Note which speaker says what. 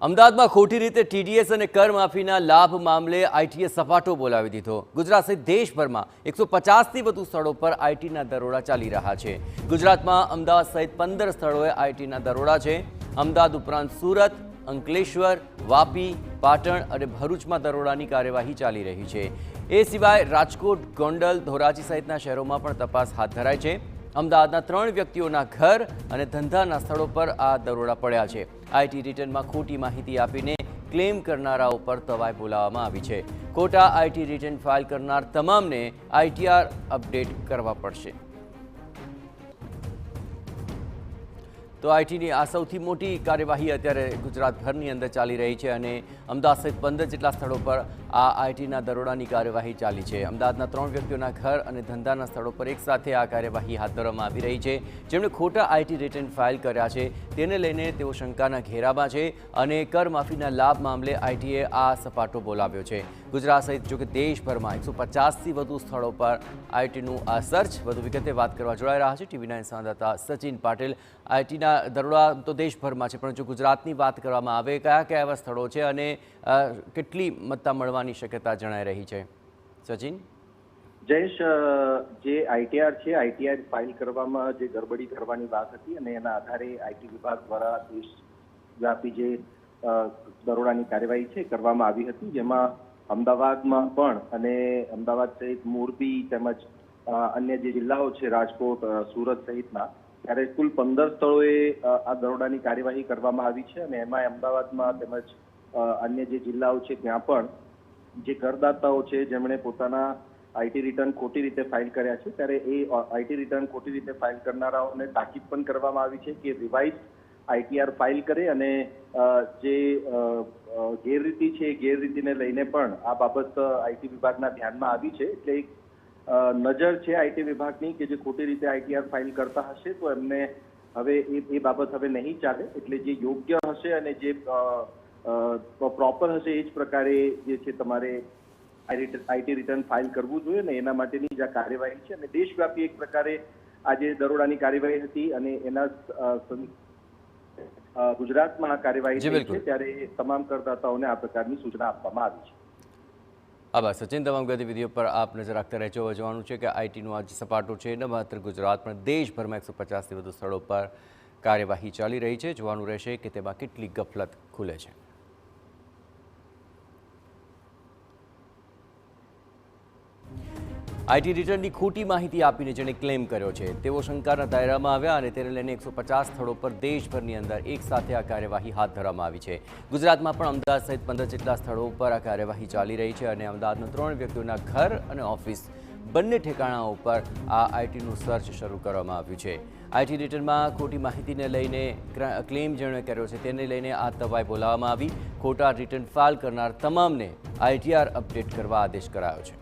Speaker 1: અમદાવાદમાં ખોટી રીતે ટીડીએસ અને કર માફીના લાભ મામલે આઈટીએ સપાટો બોલાવી દીધો। ગુજરાત સહિત દેશભરમાં 150થી વધુ સ્થળો પર આઈટીના દરોડા ચાલી રહ્યા છે। ગુજરાતમાં અમદાવાદ સહિત 15 સ્થળોએ આઈટીના દરોડા છે। અમદાવાદ ઉપરાંત સુરત, અંકલેશ્વર, વાપી, પાટણ અને ભરૂચમાં દરોડાની કાર્યવાહી ચાલી રહી છે। એ સિવાય રાજકોટ, ગોંડલ, ધોરાજી સહિતના શહેરોમાં પણ તપાસ હાથ ધરાઈ છે। અમદાવાદના 3 વ્યક્તિઓના ઘર અને ધંધાના સ્થળો પર આ દરોડા પડ્યા છે। આઈટી રિટર્નમાં ખોટી માહિતી આપીને ક્લેમ કરનારાઓ પર તવાઈ બોલાવવામાં આવી છે। ખોટા આઈટી રિટર્ન ફાઇલ કરનાર તમામને આઈટીઆર અપડેટ કરવા પડશે। તો આઈટીની આ સૌથી મોટી કાર્યવાહી અત્યારે ગુજરાતભરની અંદર ચાલી રહી છે અને અમદાવાદ સહિત 15 જેટલા સ્થળો પર આ આઈટીના દરોડાની કાર્યવાહી ચાલી છે। અમદાવાદના 3 વ્યક્તિઓના ઘર અને ધંધાના સ્થળો પર એકસાથે આ કાર્યવાહી હાથ ધરવામાં આવી રહી છે। જેમણે ખોટા આઈટી રિટર્ન ફાઇલ કર્યા છે તેને લઈને તેઓ શંકાના ઘેરામાં છે અને કર માફીના લાભ મામલે આઈટીએ આ સપાટો બોલાવ્યો છે। ગુજરાત સહિત જોકે દેશભરમાં 150થી વધુ સ્થળો પર આઈટીનું આ સર્ચ। વધુ વિગતે વાત કરવા જોડાઈ રહ્યા છે ટીવી9 સંવાદદાતા સચિન પાટીલ। આઈટીના દરોડા તો દેશભરમાં છે, પરંતુ ગુજરાતની વાત કરવામાં આવે કયા કયા એવા સ્થળો છે અને કેટલી મત્તા મળવાની શક્યતા જણાઈ રહી છે? સચિન
Speaker 2: જયેશ, જે આઈટીઆર છે, આઈટીઆર ફાઇલ કરવામાં જે ગડબડી કરવાની વાત હતી અને એના આધારે આઈટી વિભાગ દ્વારા દેશવ્યાપી જે દરોડાની કાર્યવાહી છે કરવામાં આવી હતી, જેમાં અમદાવાદમાં પણ અને અમદાવાદ સહિત મોરબી તેમજ અન્ય જે જિલ્લાઓ છે રાજકોટ, સુરત સહિતના, ત્યારે કુલ 15 સ્થળોએ આ દરોડાની કાર્યવાહી કરવામાં આવી છે અને એમાં અમદાવાદમાં તેમજ અન્ય જે જિલ્લાઓ છે ત્યાં પણ જે કરદાતાઓ છે જેમણે પોતાના આઈટી રિટર્ન ખોટી રીતે ફાઇલ કર્યા છે, ત્યારે એ આઈટી રિટર્ન ખોટી રીતે ફાઇલ કરનારાઓને તાકીદ પણ કરવામાં આવી છે કે રિવાઇઝ આઈટીઆર ફાઇલ કરે અને જે ગેરરીતિ છે એ ગેરરીતિને લઈને પણ આ બાબત આઈટી વિભાગના ધ્યાનમાં આવી છે। એટલે એક નજર છે આઈટી વિભાગની કે જે ખોટી રીતે આઈટીઆર ફાઇલ કરતા હશે તો એમને હવે એ બાબત હવે નહીં ચાલે। એટલે જે યોગ્ય હશે અને જે પ્રોપર હશે એ જ પ્રકારે જે છે તમારે આઈટી રિટર્ન ફાઇલ કરવું જોઈએ ને એના માટેની જે કાર્યવાહી છે। અને દેશવ્યાપી એક પ્રકારે આજે દરોડાની કાર્યવાહી હતી અને એના ગુજરાતમાં આ કાર્યવાહી થઈ છે, ત્યારે તમામ કરદાતાઓને આ પ્રકારની સૂચના આપવામાં આવી છે।
Speaker 1: આભાર સચિન, તમામ ગતિવિધિઓ પર આપ નજર રાખતા રહેજો। જોવાનું છે કે આઈટીનો આ જે સપાટો છે ન માત્ર ગુજરાત પણ દેશભરમાં 150થી વધુ સ્થળો પર કાર્યવાહી ચાલી રહી છે। જોવાનું રહેશે કે તેમાં કેટલી ગફલત ખુલે છે। આઈટી રિટર્નની ખોટી માહિતી આપીને જેણે ક્લેમ કર્યો છે તેઓ શંકાના દાયરામાં આવ્યા અને તેને લઈને 150 સ્થળો પર દેશભરની અંદર એકસાથે આ કાર્યવાહી હાથ ધરવામાં આવી છે। ગુજરાતમાં પણ અમદાવાદ સહિત 15 જેટલા સ્થળો પર આ કાર્યવાહી ચાલી રહી છે અને અમદાવાદના 3 વ્યક્તિઓના ઘર અને ઓફિસ બંને ઠેકાણાઓ પર આ આઈટીનું સર્ચ શરૂ કરવામાં આવ્યું છે। આઈટી રિટર્નમાં ખોટી માહિતીને લઈને ક્લેમ જેણે કર્યો છે તેને લઈને આ તવાઈ બોલાવવામાં આવી। ખોટા રિટર્ન ફાઇલ કરનાર તમામને આઈટીઆર અપડેટ કરવા આદેશ કરાયો છે।